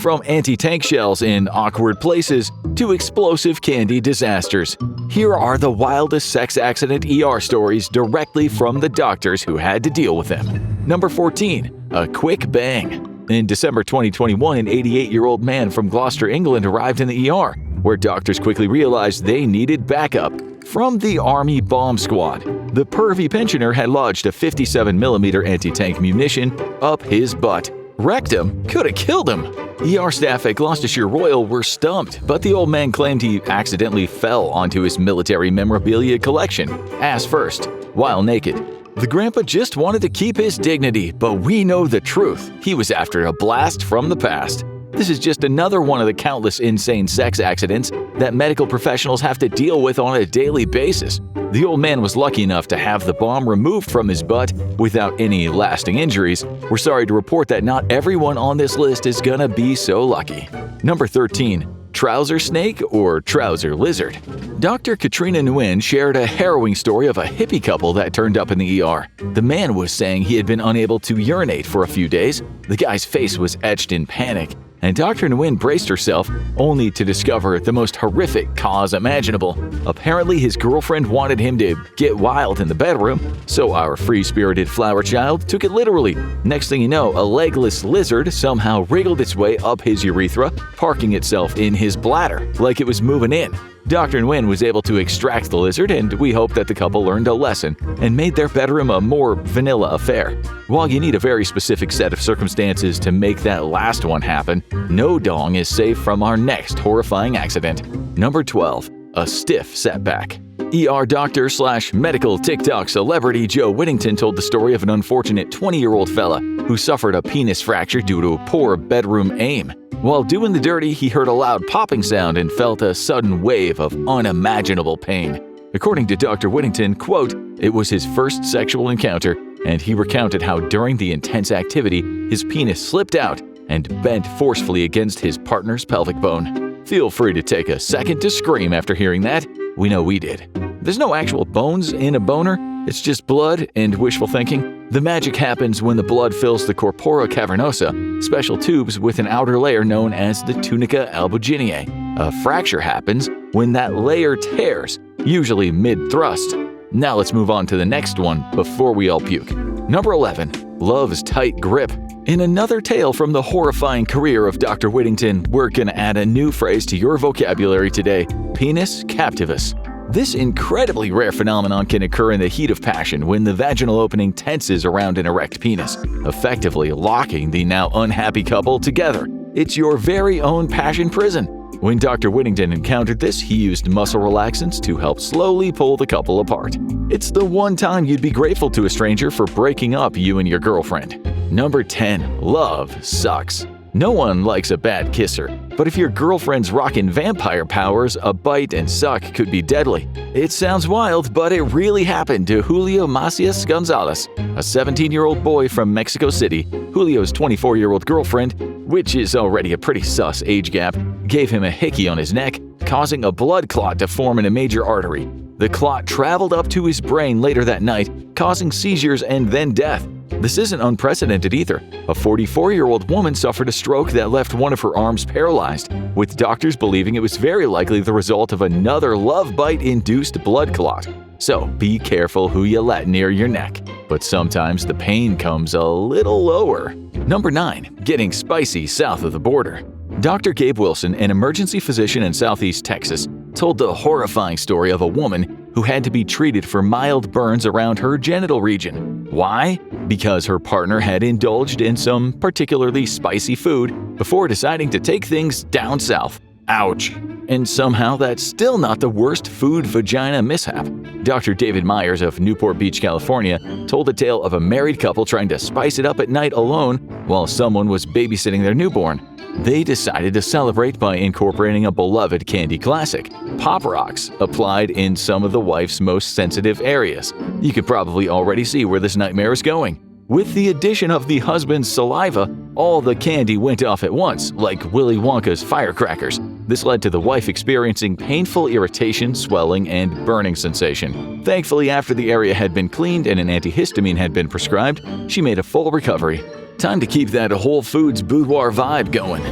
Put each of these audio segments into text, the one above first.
From anti-tank shells in awkward places to explosive candy disasters, here are the wildest sex accident ER stories directly from the doctors who had to deal with them. Number 14. A quick bang. In December 2021, an 88-year-old man from Gloucester, England arrived in the ER, where doctors quickly realized they needed backup from the Army bomb squad. The pervy pensioner had lodged a 57mm anti-tank munition up his butt. Wrecked him, could have killed him. ER staff at Gloucestershire Royal were stumped, but the old man claimed he accidentally fell onto his military memorabilia collection, ass first, while naked. The grandpa just wanted to keep his dignity, but we know the truth. He was after a blast from the past. This is just another one of the countless insane sex accidents that medical professionals have to deal with on a daily basis. The old man was lucky enough to have the bomb removed from his butt without any lasting injuries. We're sorry to report that not everyone on this list is gonna be so lucky. Number 13. Trouser snake or trouser lizard? Dr. Katrina Nguyen shared a harrowing story of a hippie couple that turned up in the ER. The man was saying he had been unable to urinate for a few days. The guy's face was etched in panic, and Dr. Nguyen braced herself only to discover the most horrific cause imaginable. Apparently, his girlfriend wanted him to get wild in the bedroom, so our free-spirited flower child took it literally. Next thing you know, a legless lizard somehow wriggled its way up his urethra, parking itself in his bladder like it was moving in. Dr. Nguyen was able to extract the lizard, and we hope that the couple learned a lesson and made their bedroom a more vanilla affair. While you need a very specific set of circumstances to make that last one happen, no dong is safe from our next horrifying accident. Number 12. A stiff setback. ER doctor/medical TikTok celebrity Joe Whittington told the story of an unfortunate 20-year-old fella who suffered a penis fracture due to poor bedroom aim. While doing the dirty, he heard a loud popping sound and felt a sudden wave of unimaginable pain. According to Dr. Whittington, quote, "It was his first sexual encounter, and he recounted how during the intense activity, his penis slipped out and bent forcefully against his partner's pelvic bone." Feel free to take a second to scream after hearing that. We know we did. There's no actual bones in a boner, it's just blood and wishful thinking. The magic happens when the blood fills the corpora cavernosa, special tubes with an outer layer known as the tunica albuginea. A fracture happens when that layer tears, usually mid-thrust. Now let's move on to the next one before we all puke. Number 11. Love's tight grip. In another tale from the horrifying career of Dr. Whittington, we're gonna add a new phrase to your vocabulary today: penis captivus. This incredibly rare phenomenon can occur in the heat of passion when the vaginal opening tenses around an erect penis, effectively locking the now unhappy couple together. It's your very own passion prison. When Dr. Whittington encountered this, he used muscle relaxants to help slowly pull the couple apart. It's the one time you'd be grateful to a stranger for breaking up you and your girlfriend. Number 10. Love sucks. No one likes a bad kisser, but if your girlfriend's rockin' vampire powers, a bite and suck could be deadly. It sounds wild, but it really happened to Julio Macias Gonzalez, a 17-year-old boy from Mexico City. Julio's 24-year-old girlfriend, which is already a pretty sus age gap, gave him a hickey on his neck, causing a blood clot to form in a major artery. The clot traveled up to his brain later that night, causing seizures and then death. This isn't unprecedented either. A 44-year-old woman suffered a stroke that left one of her arms paralyzed, with doctors believing it was very likely the result of another love bite-induced blood clot. So be careful who you let near your neck. But sometimes the pain comes a little lower. Number 9. Getting spicy south of the border. Dr. Gabe Wilson, an emergency physician in Southeast Texas, told the horrifying story of a woman who had to be treated for mild burns around her genital region. Why? Because her partner had indulged in some particularly spicy food before deciding to take things down south. Ouch! And somehow that's still not the worst food vagina mishap. Dr. David Myers of Newport Beach, California, told the tale of a married couple trying to spice it up at night alone while someone was babysitting their newborn. They decided to celebrate by incorporating a beloved candy classic, Pop Rocks, applied in some of the wife's most sensitive areas. You could probably already see where this nightmare is going. With the addition of the husband's saliva, all the candy went off at once, like Willy Wonka's firecrackers. This led to the wife experiencing painful irritation, swelling, and burning sensation. Thankfully, after the area had been cleaned and an antihistamine had been prescribed, she made a full recovery. Time to keep that Whole Foods boudoir vibe going.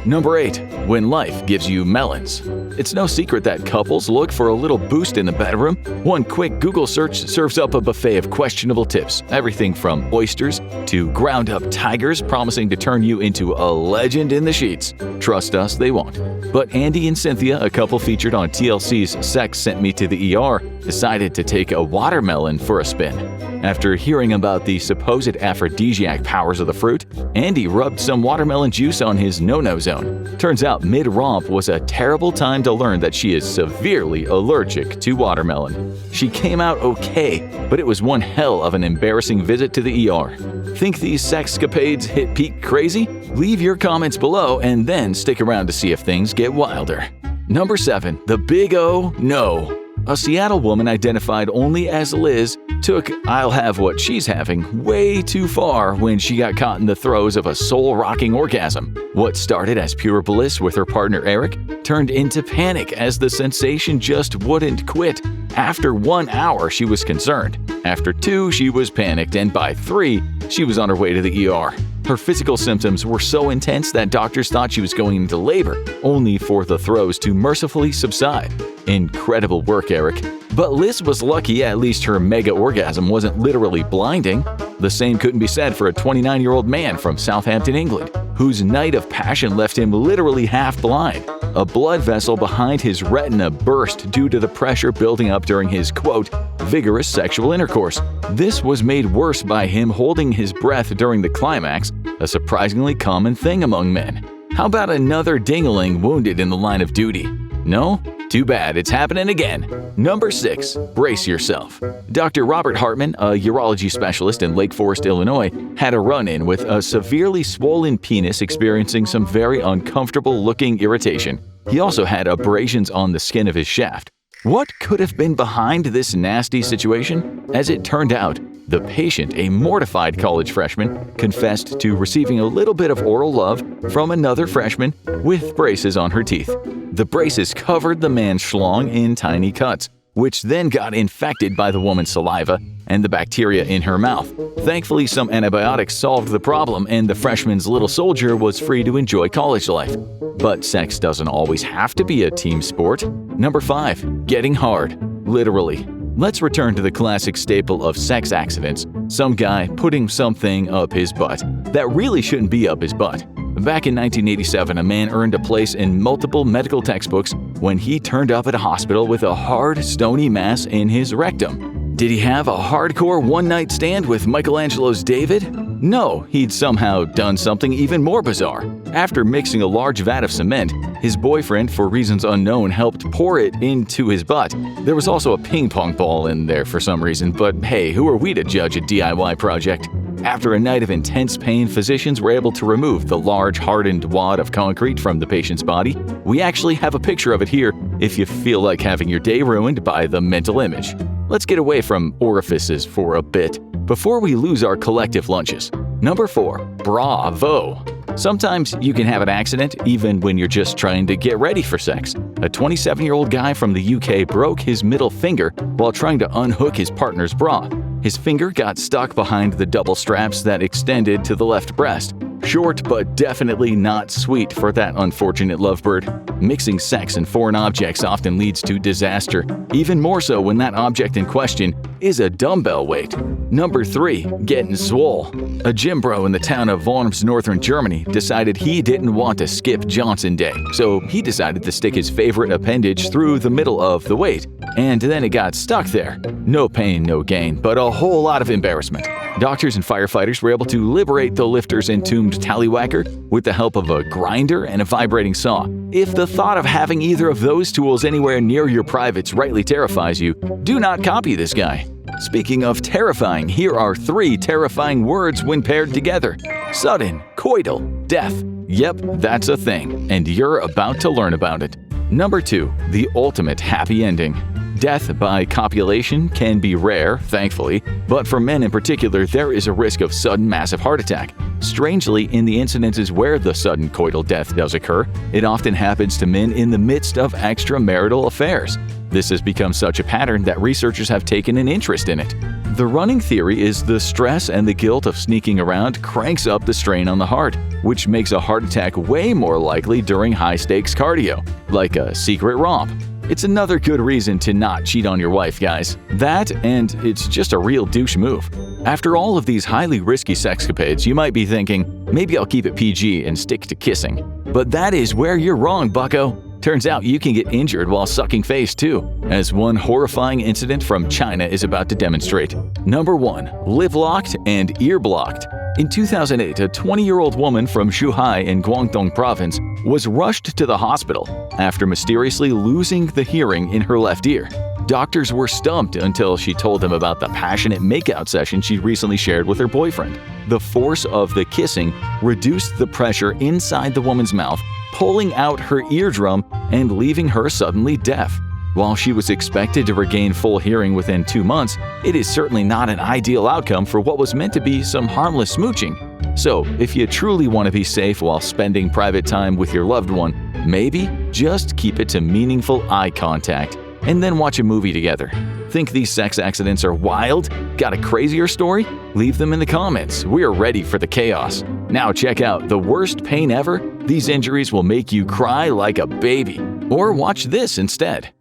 Number 8. When life gives you melons. It's no secret that couples look for a little boost in the bedroom. One quick Google search serves up a buffet of questionable tips, everything from oysters to ground-up tigers promising to turn you into a legend in the sheets. Trust us, they won't. But Andy and Cynthia, a couple featured on TLC's Sex Sent Me to the ER, decided to take a watermelon for a spin. After hearing about the supposed aphrodisiac powers of the fruit, Andy rubbed some watermelon juice on his no-no zone. Turns out mid-romp was a terrible time to learn that she is severely allergic to watermelon. She came out okay, but it was one hell of an embarrassing visit to the ER. Think these sexcapades hit peak crazy? Leave your comments below and then stick around to see if things get wilder. Number 7. The Big O No. A Seattle woman identified only as Liz took "I'll have what she's having" way too far when she got caught in the throes of a soul-rocking orgasm. What started as pure bliss with her partner Eric turned into panic as the sensation just wouldn't quit. After 1 hour, she was concerned. After 2, she was panicked, and by 3, she was on her way to the ER. Her physical symptoms were so intense that doctors thought she was going into labor, only for the throes to mercifully subside. Incredible work, Eric. But Liz was lucky at least her mega orgasm wasn't literally blinding. The same couldn't be said for a 29-year-old man from Southampton, England, whose night of passion left him literally half blind. A blood vessel behind his retina burst due to the pressure building up during his, quote, vigorous sexual intercourse. This was made worse by him holding his breath during the climax, a surprisingly common thing among men. How about another ding-a-ling wounded in the line of duty? No? Too bad, it's happening again. Number 6. Brace yourself. Dr. Robert Hartman, a urology specialist in Lake Forest, Illinois, had a run-in with a severely swollen penis experiencing some very uncomfortable-looking irritation. He also had abrasions on the skin of his shaft. What could have been behind this nasty situation? As it turned out, the patient, a mortified college freshman, confessed to receiving a little bit of oral love from another freshman with braces on her teeth. The braces covered the man's schlong in tiny cuts, which then got infected by the woman's saliva and the bacteria in her mouth. Thankfully, some antibiotics solved the problem and the freshman's little soldier was free to enjoy college life. But sex doesn't always have to be a team sport. Number 5. Getting hard. Literally. Let's return to the classic staple of sex accidents, some guy putting something up his butt that really shouldn't be up his butt. Back in 1987, a man earned a place in multiple medical textbooks when he turned up at a hospital with a hard, stony mass in his rectum. Did he have a hardcore one-night stand with Michelangelo's David? No, he'd somehow done something even more bizarre. After mixing a large vat of cement, his boyfriend, for reasons unknown, helped pour it into his butt. There was also a ping pong ball in there for some reason, but hey, who are we to judge a DIY project? After a night of intense pain, physicians were able to remove the large, hardened wad of concrete from the patient's body. We actually have a picture of it here if you feel like having your day ruined by the mental image. Let's get away from orifices for a bit before we lose our collective lunches. Number 4. Bravo! Sometimes you can have an accident even when you're just trying to get ready for sex. A 27-year-old guy from the UK broke his middle finger while trying to unhook his partner's bra. His finger got stuck behind the double straps that extended to the left breast. Short, but definitely not sweet for that unfortunate lovebird. Mixing sex and foreign objects often leads to disaster, even more so when that object in question is a dumbbell weight. Number 3. Getting swole. A gym bro in the town of Worms, northern Germany, decided he didn't want to skip Johnson Day, so he decided to stick his favorite appendage through the middle of the weight, and then it got stuck there. No pain, no gain, but a whole lot of embarrassment. Doctors and firefighters were able to liberate the lifter's entombed tallywhacker with the help of a grinder and a vibrating saw. If the thought of having either of those tools anywhere near your privates rightly terrifies you, do not copy this guy. Speaking of terrifying, here are 3 terrifying words when paired together. Sudden, coital, death. Yep, that's a thing, and you're about to learn about it. Number 2. The ultimate happy ending. Death by copulation can be rare, thankfully, but for men in particular, there is a risk of sudden massive heart attack. Strangely, in the incidences where the sudden coital death does occur, it often happens to men in the midst of extramarital affairs. This has become such a pattern that researchers have taken an interest in it. The running theory is the stress and the guilt of sneaking around cranks up the strain on the heart, which makes a heart attack way more likely during high-stakes cardio, like a secret romp. It's another good reason to not cheat on your wife, guys. That, and it's just a real douche move. After all of these highly risky sexcapades, you might be thinking, maybe I'll keep it PG and stick to kissing. But that is where you're wrong, bucko. Turns out you can get injured while sucking face too, as one horrifying incident from China is about to demonstrate. Number 1. Lip locked and ear blocked. In 2008, a 20-year-old woman from Zhuhai in Guangdong province was rushed to the hospital after mysteriously losing the hearing in her left ear. Doctors were stumped until she told them about the passionate makeout session she recently shared with her boyfriend. The force of the kissing reduced the pressure inside the woman's mouth, pulling out her eardrum and leaving her suddenly deaf. While she was expected to regain full hearing within 2 months, it is certainly not an ideal outcome for what was meant to be some harmless smooching. So, if you truly want to be safe while spending private time with your loved one, maybe just keep it to meaningful eye contact and then watch a movie together. Think these sex accidents are wild? Got a crazier story? Leave them in the comments. We are ready for the chaos. Now check out the worst pain ever. These injuries will make you cry like a baby. Or watch this instead.